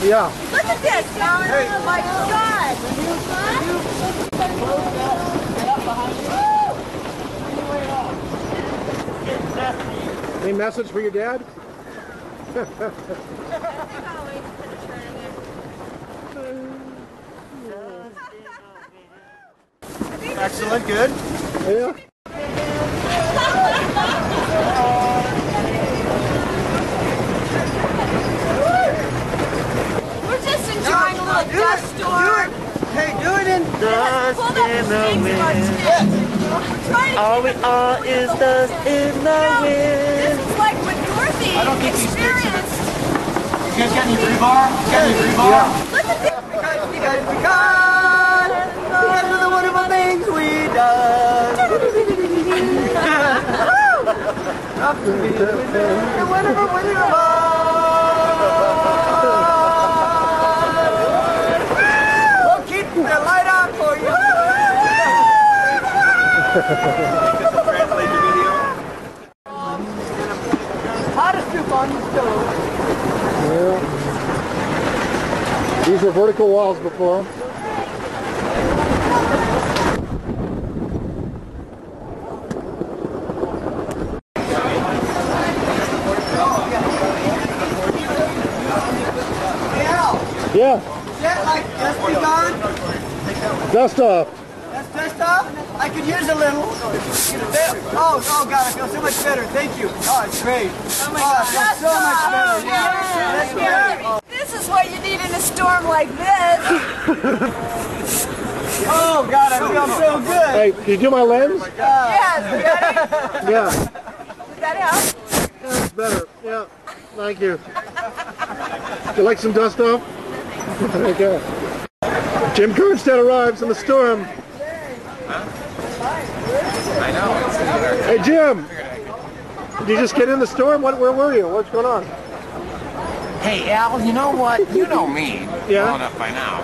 Yeah. Look at this. Hey. Oh my God. Any message for your dad? Excellent, good. Yeah. We're just enjoying a little dust storm. Hey, do it in dust in the wind. All we are is dust in the wind. This is like what Dorothy experienced. You guys got any rebar? Yeah. Look at this. Because of the wonderful things we done. We'll keep the light on for you. Translate the video. Hottest soup on the stove. Yeah. These were vertical walls before. Yeah. Is that like dust be gone? Dust off. That's dust off? I could use a little. Oh God, I feel so much better. Thank you. Oh, it's great. Oh my God. I feel so much better. Yeah. That's great. This is what you need in a storm like this. Oh God, I feel so good. Hey, can you do my lens? Yes, ready? Yeah. Did that help? That's better. Yeah. Thank you. Would you like some dust off? Okay. Jim Karnstedt arrives in the storm. I know. Hey Jim, did you just get in the storm? Where were you? What's going on? Hey Al, you know what? You know me Yeah? well enough by now.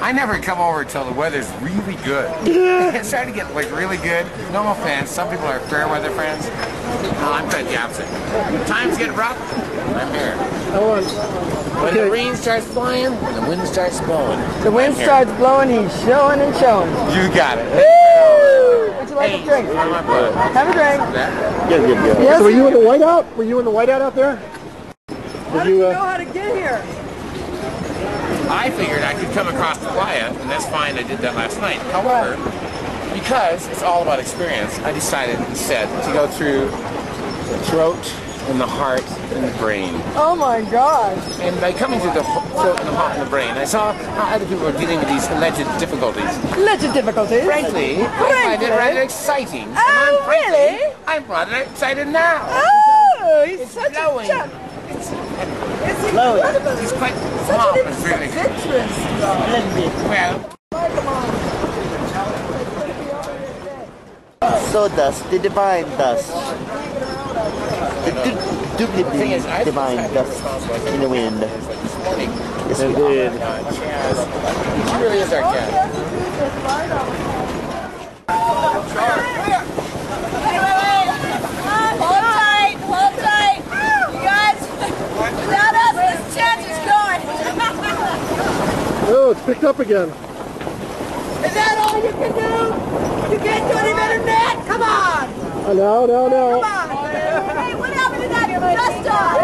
I never come over till the weather's really good. Yeah. It's starting to get like really good. No offense, some people are fair weather friends. No, I'm quite the opposite. Times get rough, I'm here. Hold on. When the rain starts flying, when the wind starts blowing. The wind starts blowing, he's showing and showing. You got it. Woo! Would you like a drink? Have a drink. Good. Yes. So were you in the whiteout? Were you in the whiteout out there? How did you know how to get here? I figured I could come across the Playa, and that's fine. I did that last night. However, because it's all about experience, I decided instead to go through the throat and the heart and the brain. Oh my gosh. And by coming through the throat and the heart and the brain, I saw how other people were dealing with these alleged difficulties. Alleged difficulties? Frankly, I find it rather exciting. Oh, really? I'm rather excited now. Oh, he's It's such blowing. a chump. It's blowing. He's quite calm and really. Well. So dust, the divine dust. The duplicity divine dust in the wind. Yes, we did. He really is our cat. Hold tight. You guys, without us, this chance is going. Oh, it's picked up again. Is that all you can do? You can't do any better than that? Come on. No. Come on. Hey, what happened to that dust off?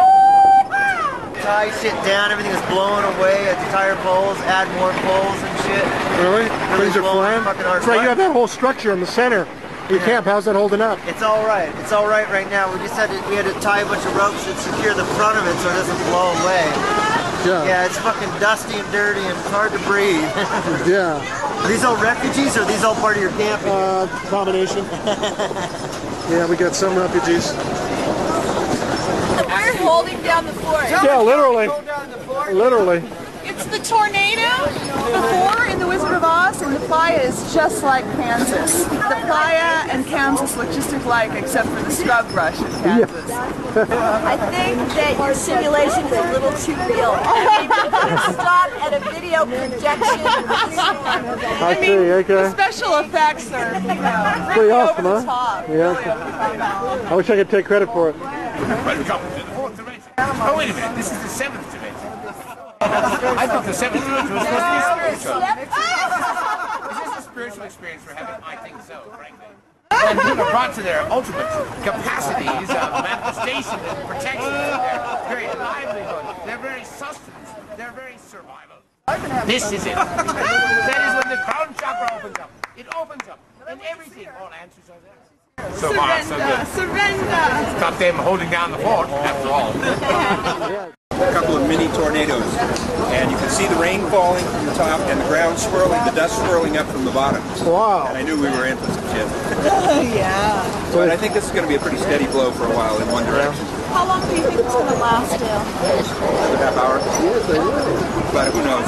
I sit down, everything is blowing away at the tire poles, add more poles and shit. Really? Things are blowing flying? fucking hard. That's right, you have that whole structure in the center. Your camp, how's that holding up? It's all right. It's all right right now. We just had to tie a bunch of ropes and secure the front of it so it doesn't blow away. Yeah, it's fucking dusty and dirty and it's hard to breathe. Yeah. Are these all refugees or are these all part of your camping? Combination. Yeah, we got some refugees. We're holding down the fort. Yeah, literally. Literally. It's the tornado before in The Wizard of Oz, and the Playa is just like Kansas. The Playa and Kansas look just alike, except for the scrub brush in Kansas. I think that your simulation is a little too real. Maybe stop at a video projection. I see, okay. The special effects are, Pretty really awesome, over the huh? top. Yeah. I wish I could take credit for it. Welcome to the fourth dimension. Oh, wait a minute. This is the seventh dimension. Oh, I thought the 70s was supposed to be spiritual. Is this a spiritual experience for heaven? I think so, frankly. When people are brought to their ultimate capacities of manifestation and protection, their very livelihood, their very sustenance, their very survival. This is it. That is when the crown chakra opens up. It opens up, and everything, all answers are there. So far, so good. Surrender! Stop them holding down the fort, after all. A couple of mini tornadoes, and you can see the rain falling from the top and the ground swirling, the dust swirling up from the bottom. Wow. And I knew we were in for some shit. Yeah. But I think this is going to be a pretty steady blow for a while in one direction. How long do you think it's going to last, Dale? Another half hour. But who knows?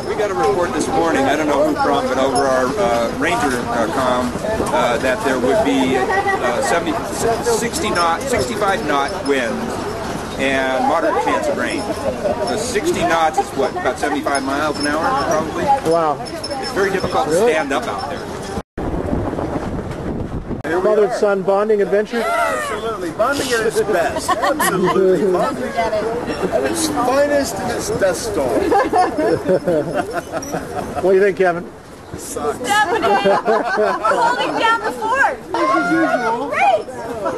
We got a report this morning, I don't know who from, but over our Ranger comm, that there would be 65 knot winds and moderate chance of rain. So 60 knots is what, about 75 miles an hour, probably? Wow. It's very difficult to stand up out there. Father and son bonding adventure? Absolutely. Bonding at its best. Absolutely. Bonding at its finest in its best storm. What do you think, Kevin? Definitely. Holding down the fort. Great.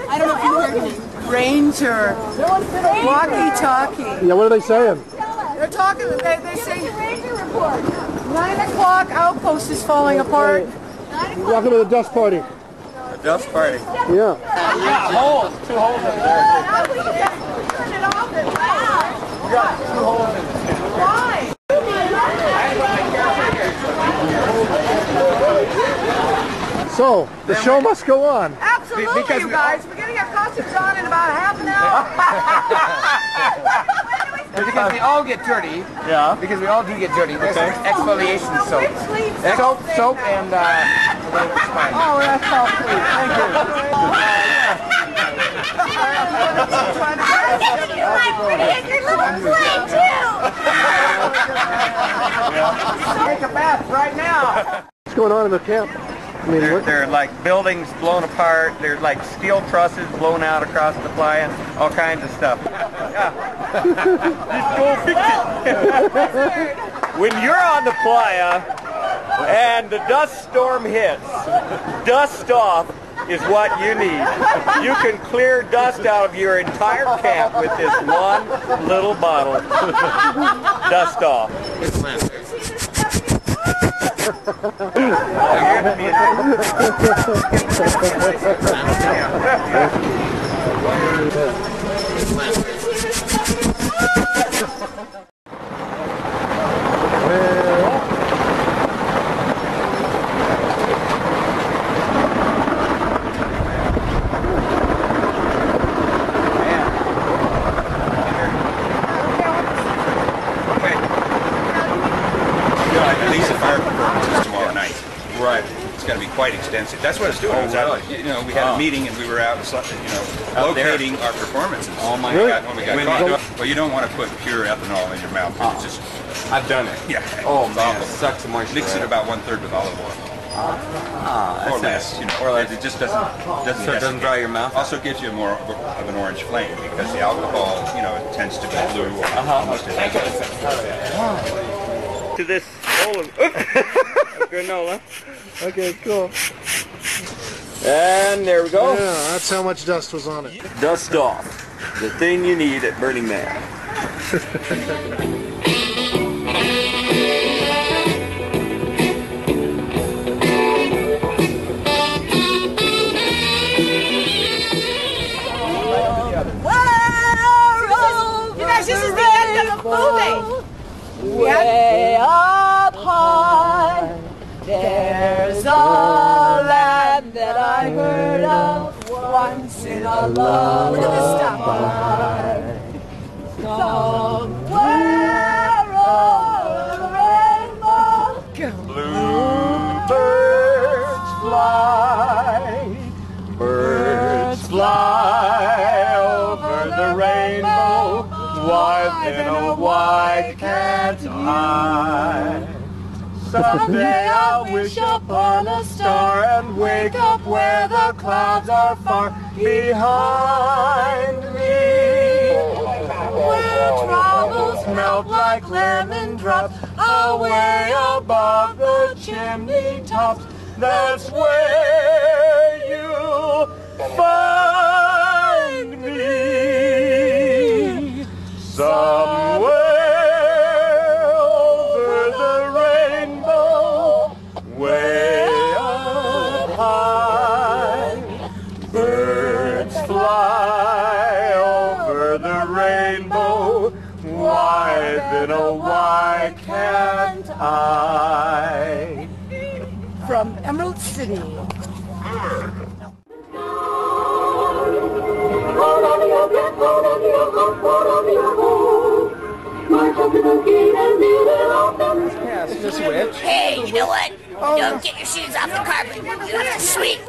I don't know if you heard me. Ranger. Walkie-talkie. Yeah, what are they saying? They're talking, they say Ranger report. 9 o'clock outpost is falling apart. Welcome to the dust party. Dust party. Yeah. Holes, 2 holes in there. Turn it off and wow. We got 2 holes in there. Why? So, the show must go on. Absolutely, Because you guys. We're getting our costumes on in about half an hour. Because we all get dirty. Yeah. Because we all do get dirty. There's exfoliation soap. Soap and fine. Oh, that's all sweet. Thank you. Your little plate too. Take a bath right now. What's going on in the camp? I mean, There are like buildings blown apart. There's like steel trusses blown out across the playa. All kinds of stuff. When you're on the playa and the dust storm hits, dust off is what you need. You can clear dust out of your entire camp with this one little bottle. Dust off. Quite extensive. That's what I was doing. I was out, we had a meeting and we were out, locating our performances. Oh my God! When we got caught. Well, you don't want to put pure ethanol in your mouth. It's just. I've done it. Yeah. Oh man, it sucks the moisture. Mix it about 1/3 with olive oil. Or less, Or less. It just doesn't So it doesn't dry your mouth. Also gives you more of an orange flame because the alcohol, it tends to be blue or almost identical. To this bowl of granola. okay, cool. And there we go. Yeah, that's how much dust was on it. Dust off. The thing you need at Burning Man. You guys, this is the end of the movie. Way up high, there's a land that I heard of once in a lullaby. Look at this stuff. Somewhere over the rainbow, Bluebirds fly. Birds fly over the rainbow. Why then, oh why can't I? Someday I'll wish upon a star and wake up where the clouds are far behind me. where troubles melt like lemon drops, away above the chimney tops. That's where you'll find me, somewhere over the rainbow, way up high. Birds fly over the rainbow, why then oh why can't I? From Emerald City. Yes, Miss Witch. Hey, you know what? Don't get your shoes off the carpet. You have to sweep.